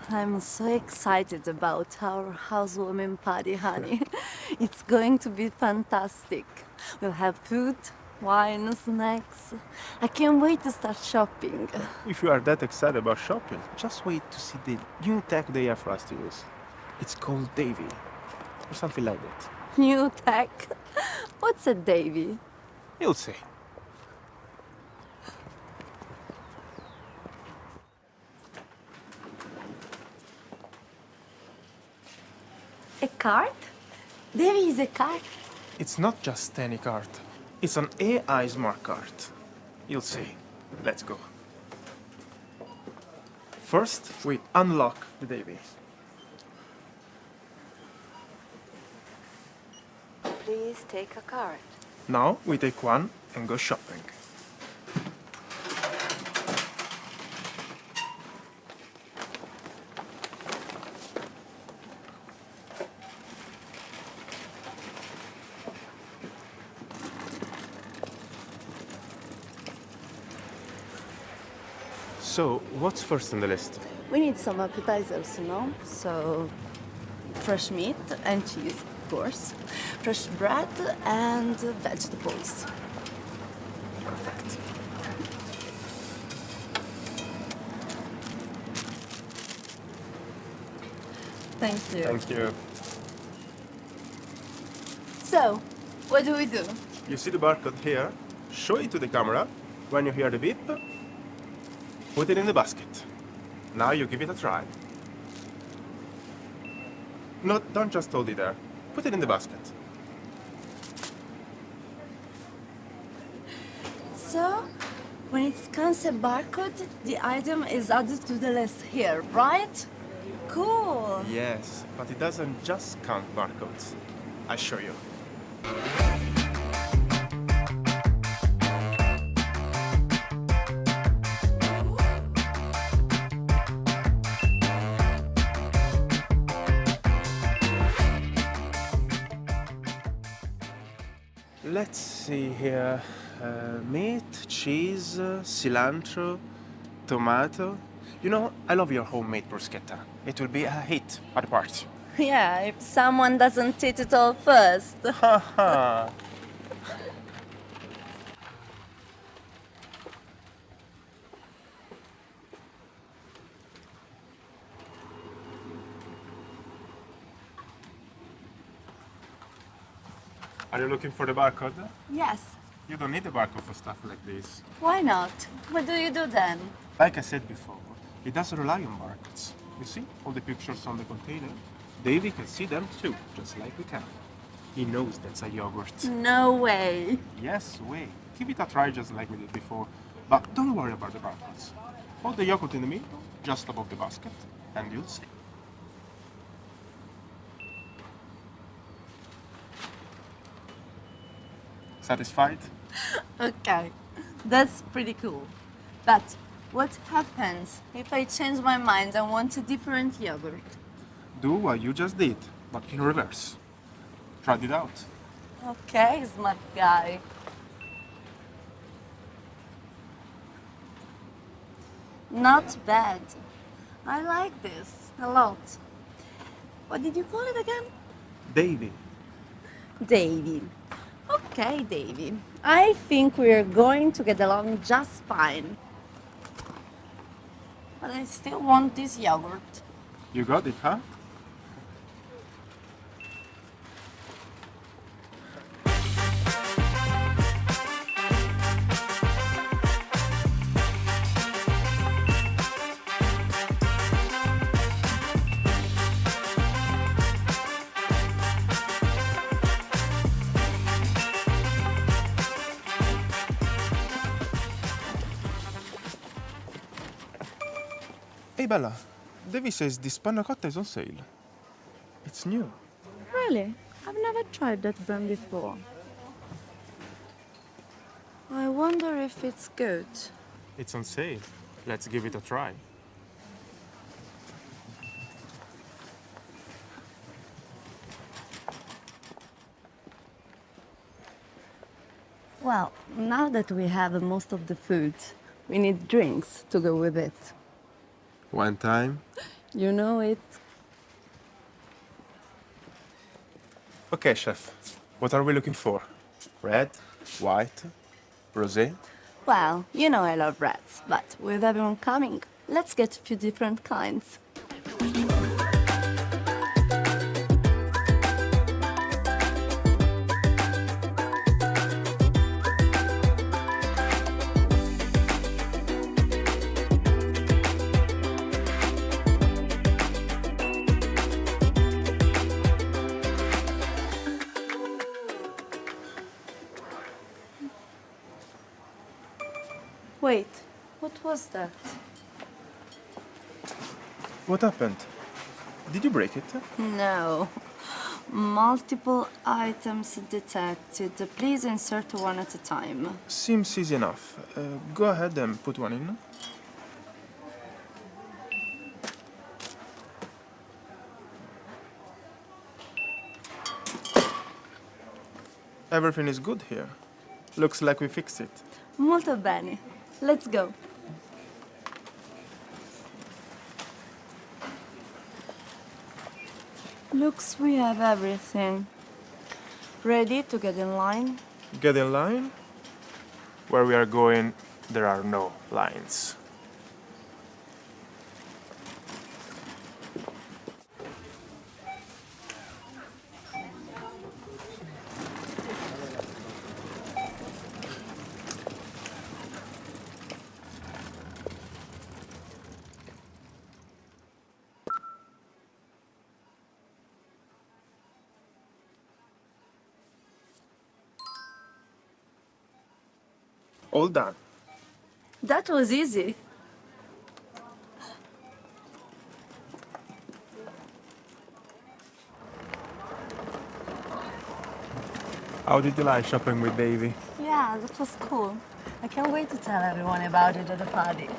I'm so excited about our housewarming party, honey. It's going to be fantastic. We'll have food, wine, snacks. I can't wait to start shopping. If you are that excited about shopping, just wait to see the new tech they have for us to use. It's called Daivi, or something like that. New tech? What's a Davy? You'll see. A cart? Davy is a cart? It's not just any cart. It's an AI smart cart. You'll see. Let's go. First, we unlock the Daivi. Please take a cart. Now we take one and go shopping. So, what's first on the list? We need some appetizers, you know? So, fresh meat and cheese, of course. Fresh bread and vegetables. Perfect. Thank you. Thank you. So, what do we do? You see the barcode here? Show it to the camera. When you hear the beep, put it in the basket. Now you give it a try. No, don't just hold it there. Put it in the basket. So, when it scans a barcode, the item is added to the list here, right? Cool. Yes, but it doesn't just count barcodes. I'll show you. Let's see here. Meat, cheese, cilantro, tomato. You know, I love your homemade bruschetta. It will be a hit at the party. Yeah, if someone doesn't eat it all first. Haha. Are you looking for the barcode? Yes. You don't need the barcode for stuff like this. Why not? What do you do then? Like I said before, it doesn't rely on barcodes. You see all the pictures on the container? Davy can see them too, just like we can. He knows that's a yogurt. No way. Yes, wait. Give it a try just like we did before. But don't worry about the barcodes. Hold the yogurt in the middle, just above the basket, and you'll see. Satisfied? Okay, that's pretty cool. But what happens if I change my mind and want a different yogurt? Do what you just did, but in reverse. Try it out. Okay, smart guy. Not bad. I like this a lot. What did you call it again? Davy. Davy. Okay, Davy. I think we're going to get along just fine. But I still want this yogurt. You got it, huh? Hey Bella, Davy says this panna cotta is on sale. It's new. Really? I've never tried that brand before. I wonder if it's good. It's on sale. Let's give it a try. Well, now that we have most of the food, we need drinks to go with it. One time. You know it. Okay, chef. What are we looking for? Red? White? Rosé? Well, you know I love rats, but with everyone coming, let's get a few different kinds. Wait, what was that? What happened? Did you break it? No. Multiple items detected. Please insert one at a time. Seems easy enough. Go ahead and put one in. Everything is good here. Looks like we fixed it. Molto bene. Let's go. Looks we have everything. Ready to get in line? Get in line. Where we are going, there are no lines. All done. That was easy. How did you like shopping with Davy? Yeah, that was cool. I can't wait to tell everyone about it at the party.